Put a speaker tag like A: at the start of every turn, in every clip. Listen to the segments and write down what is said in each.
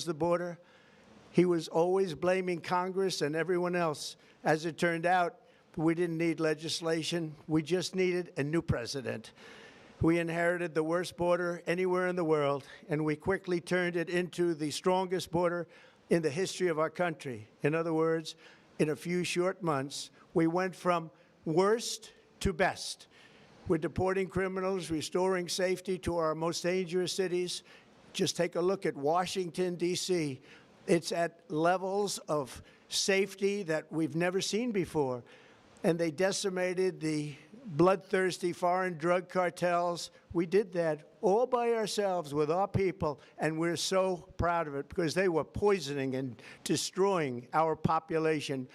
A: the border. He was always blaming Congress and everyone else. As it turned out, we didn't need legislation. We just needed a new president. We inherited the worst border anywhere in the world, and we quickly turned it into the strongest border in the history of our country. In other words, in a few short months, we went from worst to best. We're deporting criminals, restoring safety to our most dangerous cities. Just take a look at Washington, D.C. It's at levels of safety that we've never seen before. And they decimated the bloodthirsty foreign drug cartels. We did that all by ourselves with our people, and we're so proud of it because they were poisoning and destroying our population.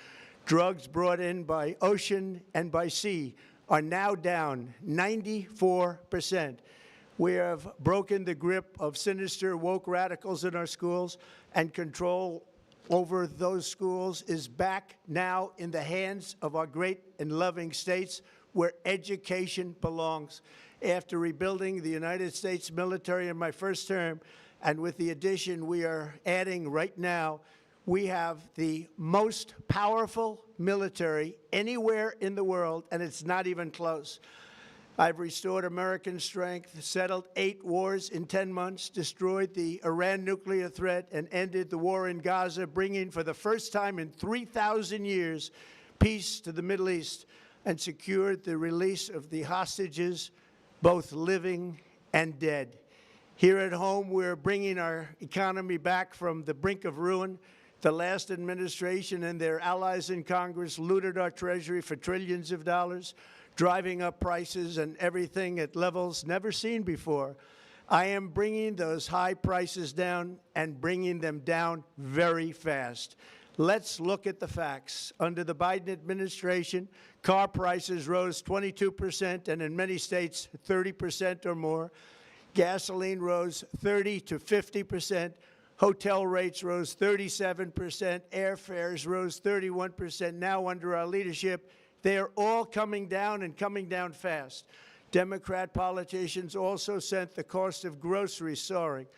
A: Drugs brought in by ocean and by sea are now down 94%. We have broken the grip of sinister woke radicals in our schools, and control over those schools is back now in the hands of our great and loving states where education belongs. After rebuilding the United States military in my first term, and with the addition we are adding right now, we have the most powerful military anywhere in the world, and it's not even close. I've restored American strength, settled 8 wars in 10 months, destroyed the Iran nuclear threat, and ended the war in Gaza, bringing for the first time in 3,000 years peace to the Middle East, and secured the release of the hostages, both living and dead. Here at home, we're bringing our economy back from the brink of ruin. The last administration and their allies in Congress looted our Treasury for trillions of dollars, driving up prices and everything at levels never seen before. I am bringing those high prices down and bringing them down very fast. Let's look at the facts. Under the Biden administration, car prices rose 22%, and in many states, 30% or more. Gasoline rose 30 to 50%. Hotel rates rose 37%. Airfares rose 31%. Now, under our leadership, they are all coming down and coming down fast. Democrat politicians also sent the cost of groceries soaring,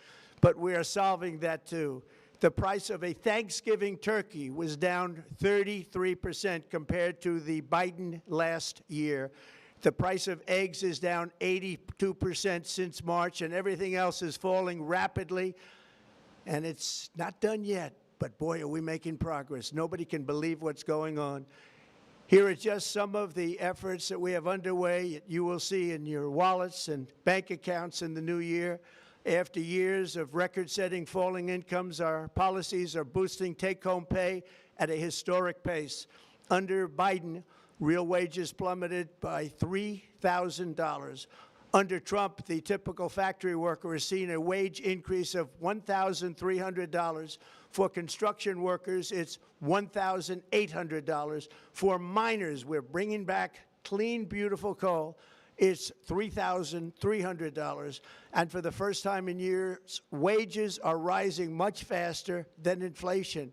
A: but we are solving that too. The price of a Thanksgiving turkey was down 33% compared to the Biden last year. The price of eggs is down 82% since March, and everything else is falling rapidly. And it's not done yet, but boy, are we making progress. Nobody can believe what's going on. Here are just some of the efforts that we have underway. You will see in your wallets and bank accounts in the new year. After years of record-setting falling incomes, our policies are boosting take-home pay at a historic pace. Under Biden, real wages plummeted by $3,000. Under Trump, the typical factory worker has seen a wage increase of $1,300. For construction workers, it's $1,800. For miners, we're bringing back clean, beautiful coal. It's $3,300. And for the first time in years, wages are rising much faster than inflation.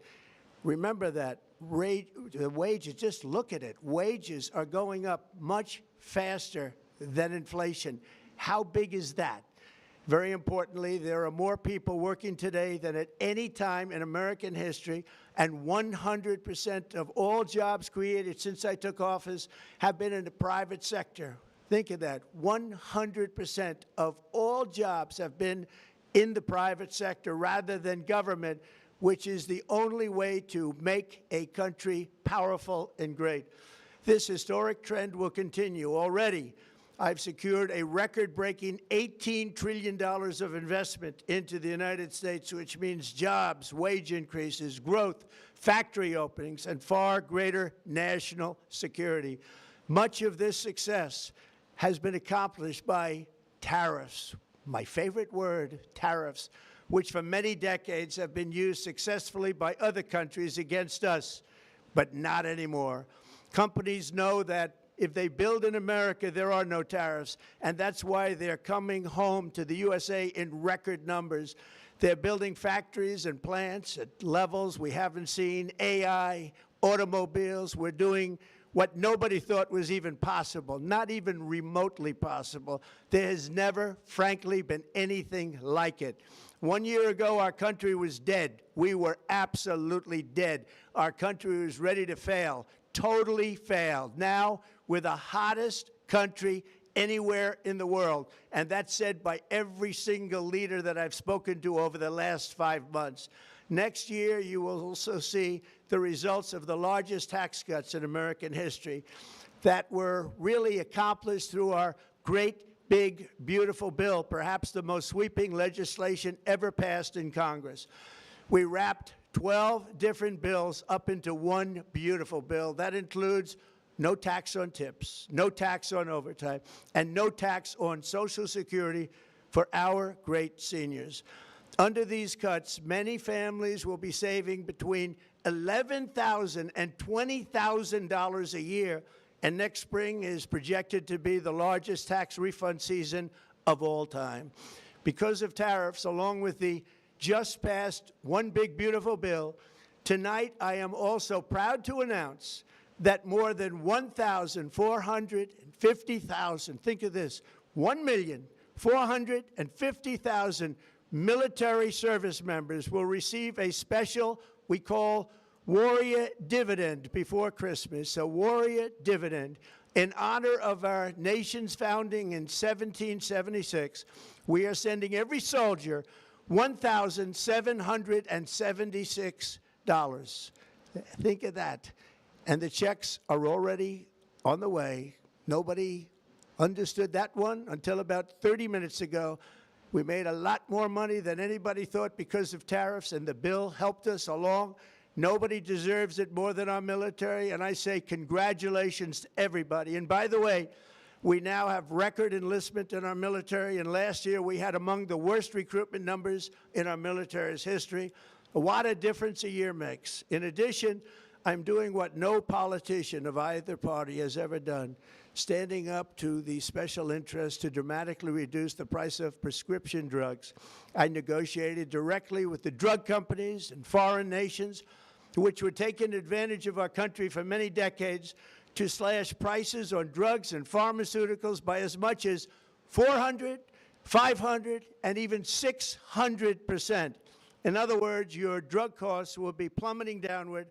A: Remember that. The wages, just look at it. Wages are going up much faster than inflation. How big is that? Very importantly, there are more people working today than at any time in American history, and 100% of all jobs created since I took office have been in the private sector. Think of that. 100% of all jobs have been in the private sector rather than government, which is the only way to make a country powerful and great. This historic trend will continue. Already, I've secured a record-breaking $18 trillion of investment into the United States, which means jobs, wage increases, growth, factory openings, and far greater national security. Much of this success has been accomplished by tariffs. My favorite word, tariffs, which for many decades have been used successfully by other countries against us, but not anymore. Companies know that if they build in America, there are no tariffs, and that's why they're coming home to the USA in record numbers. They're building factories and plants at levels we haven't seen, AI, automobiles. We're doing what nobody thought was even possible, not even remotely possible. There has never, frankly, been anything like it. 1 year ago, our country was dead. We were absolutely dead. Our country was ready to fail, totally failed. Now, we're the hottest country anywhere in the world, and that's said by every single leader that I've spoken to over the last 5 months. Next year, you will also see the results of the largest tax cuts in American history that were really accomplished through our great, big, beautiful bill, perhaps the most sweeping legislation ever passed in Congress. We wrapped 12 different bills up into one beautiful bill. That includes no tax on tips, no tax on overtime, and no tax on Social Security for our great seniors. Under these cuts, many families will be saving between $11,000 and $20,000 a year, and next spring is projected to be the largest tax refund season of all time. Because of tariffs, along with the just passed One Big Beautiful Bill, tonight I am also proud to announce that more than 1,450,000, think of this, 1,450,000 military service members will receive a special, we call Warrior Dividend before Christmas, a Warrior Dividend. In honor of our nation's founding in 1776, we are sending every soldier $1,776. Think of that. And the checks are already on the way. Nobody understood that one until about 30 minutes ago. We made a lot more money than anybody thought because of tariffs, and the bill helped us along. Nobody deserves it more than our military, and I say congratulations to everybody. And by the way, we now have record enlistment in our military, and last year we had among the worst recruitment numbers in our military's history. What a difference a year makes. In addition, I'm doing what no politician of either party has ever done, standing up to the special interests to dramatically reduce the price of prescription drugs. I negotiated directly with the drug companies and foreign nations, which were taking advantage of our country for many decades, to slash prices on drugs and pharmaceuticals by as much as 400, 500, and even 600%. In other words, your drug costs will be plummeting downward,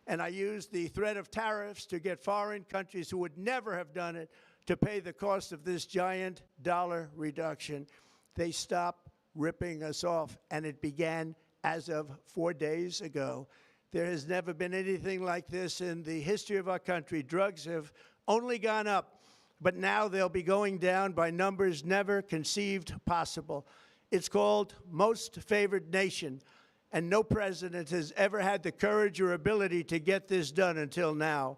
A: and I used the threat of tariffs to get foreign countries who would never have done it to pay the cost of this giant dollar reduction. They stopped ripping us off, and it began as of 4 days ago. There has never been anything like this in the history of our country. Drugs have only gone up, but now they'll be going down by numbers never conceived possible. It's called Most Favored Nation, and no president has ever had the courage or ability to get this done until now.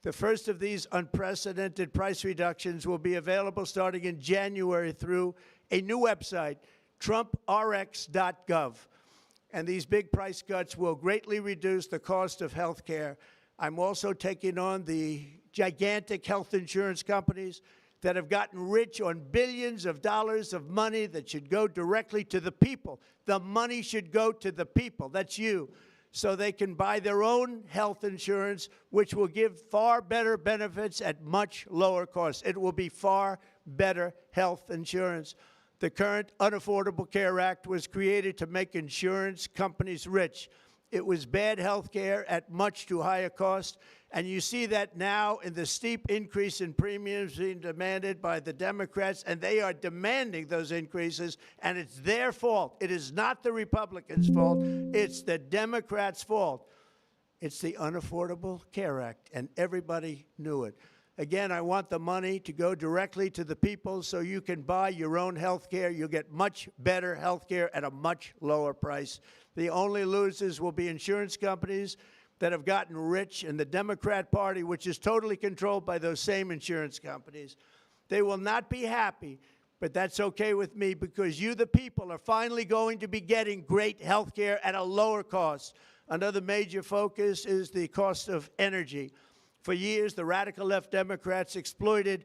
A: The first of these unprecedented price reductions will be available starting in January through a new website, TrumpRx.gov. And these big price cuts will greatly reduce the cost of health care. I'm also taking on the gigantic health insurance companies that have gotten rich on billions of dollars of money that should go directly to the people. The money should go to the people, that's you, so they can buy their own health insurance, which will give far better benefits at much lower costs. It will be far better health insurance. The current Unaffordable Care Act was created to make insurance companies rich. It was bad health care at much too high a cost, and you see that now in the steep increase in premiums being demanded by the Democrats, and they are demanding those increases, and it's their fault. It is not the Republicans' fault. It's the Democrats' fault. It's the Unaffordable Care Act, and everybody knew it. Again, I want the money to go directly to the people so you can buy your own health care. You'll get much better health care at a much lower price. The only losers will be insurance companies that have gotten rich, and the Democrat Party, which is totally controlled by those same insurance companies. They will not be happy, but that's okay with me, because you, the people, are finally going to be getting great health care at a lower cost. Another major focus is the cost of energy. For years, the radical left Democrats exploited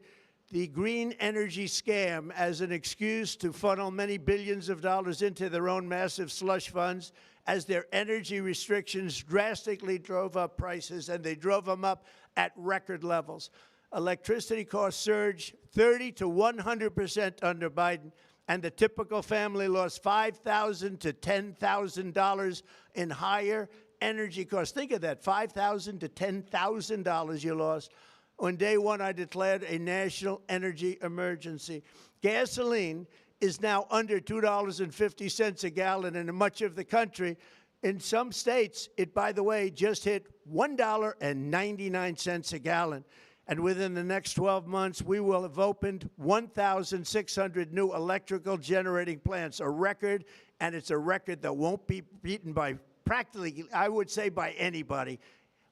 A: the green energy scam as an excuse to funnel many billions of dollars into their own massive slush funds as their energy restrictions drastically drove up prices, and they drove them up at record levels. Electricity costs surged 30 to 100% under Biden, and the typical family lost $5,000 to $10,000 in higher energy costs. Think of that, $5,000 to $10,000 you lost. On day one, I declared a national energy emergency. Gasoline is now under $2.50 a gallon in much of the country. In some states, it, by the way, just hit $1.99 a gallon. And within the next 12 months, we will have opened 1,600 new electrical generating plants, a record, and it's a record that won't be beaten by practically, I would say, by anybody,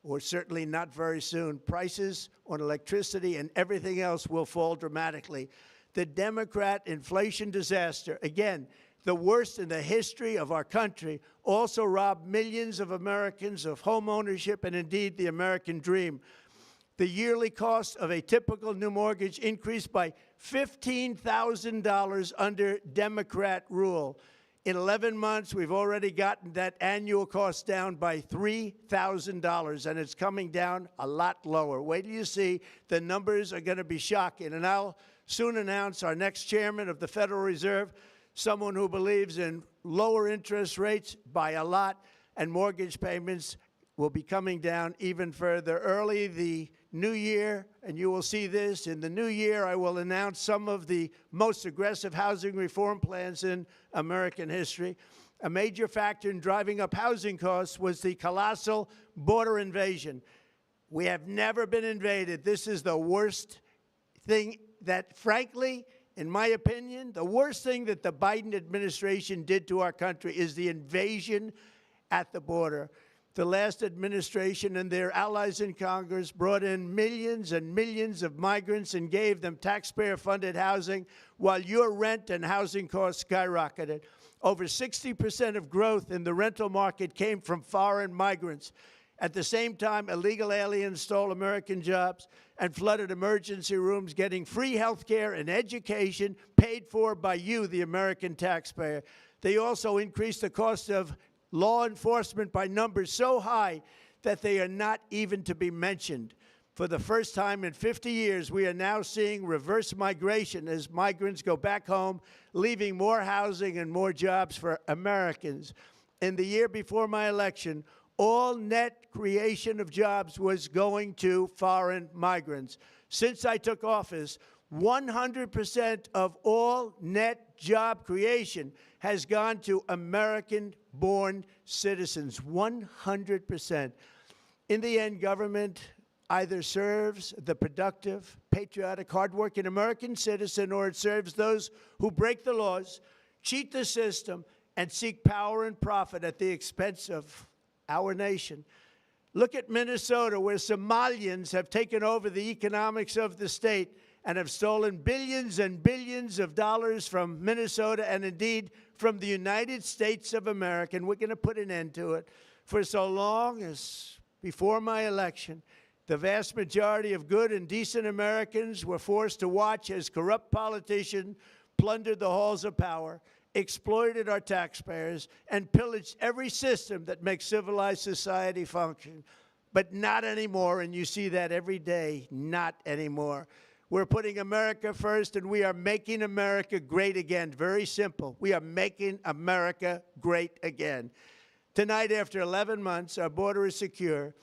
A: or certainly not very soon. Prices on electricity and everything else will fall dramatically. The Democrat inflation disaster, again, the worst in the history of our country, also robbed millions of Americans of home ownership and indeed the American dream. The yearly cost of a typical new mortgage increased by $15,000 under Democrat rule. In 11 months, we've already gotten that annual cost down by $3,000, and it's coming down a lot lower. Wait till you see. The numbers are going to be shocking. And I'll soon announce our next chairman of the Federal Reserve, someone who believes in lower interest rates by a lot, and mortgage payments will be coming down even further. Early the new year, and you will see this, in the new year I will announce some of the most aggressive housing reform plans in American history. A major factor in driving up housing costs was the colossal border invasion. We have never been invaded. This is the worst thing that, frankly, in my opinion, the worst thing that the Biden administration did to our country is the invasion at the border. The last administration and their allies in Congress brought in millions and millions of migrants and gave them taxpayer-funded housing while your rent and housing costs skyrocketed. Over 60% of growth in the rental market came from foreign migrants. At the same time, illegal aliens stole American jobs and flooded emergency rooms, getting free health care and education paid for by you, the American taxpayer. They also increased the cost of law enforcement by numbers so high that they are not even to be mentioned. For the first time in 50 years, we are now seeing reverse migration as migrants go back home, leaving more housing and more jobs for Americans. In the year before my election, all net creation of jobs was going to foreign migrants. Since I took office, 100% of all net job creation has gone to American-born citizens, 100%. In the end, government either serves the productive, patriotic, hardworking American citizen, or it serves those who break the laws, cheat the system, and seek power and profit at the expense of our nation. Look at Minnesota, where Somalians have taken over the economics of the state and have stolen billions and billions of dollars from Minnesota and indeed from the United States of America. And we're going to put an end to it. For so long as before my election, the vast majority of good and decent Americans were forced to watch as corrupt politicians plundered the halls of power, exploited our taxpayers, and pillaged every system that makes civilized society function. But not anymore, and you see that every day, not anymore. We're putting America first, and we are making America great again. Very simple. We are making America great again. Tonight, after 11 months, our border is secure.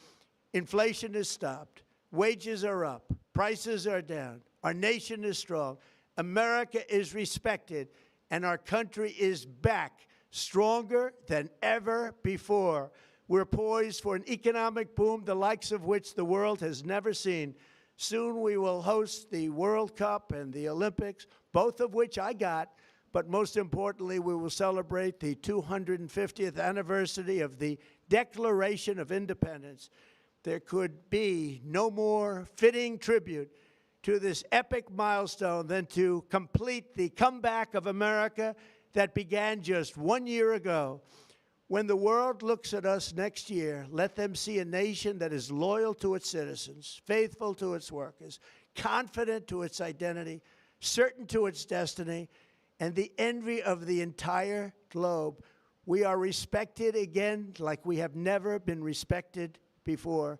A: Inflation is stopped. Wages are up. Prices are down. Our nation is strong. America is respected, and our country is back, stronger than ever before. We're poised for an economic boom, the likes of which the world has never seen. Soon we will host the World Cup and the Olympics, both of which I got. But most importantly, we will celebrate the 250th anniversary of the Declaration of Independence. There could be no more fitting tribute to this epic milestone than to complete the comeback of America that began just 1 year ago. When the world looks at us next year, let them see a nation that is loyal to its citizens, faithful to its workers, confident to its identity, certain to its destiny, and the envy of the entire globe. We are respected again like we have never been respected before.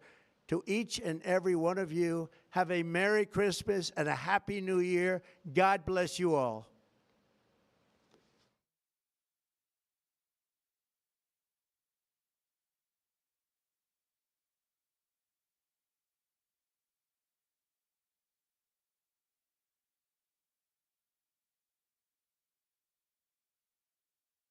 A: To each and every one of you, have a Merry Christmas and a Happy New Year. God bless you all.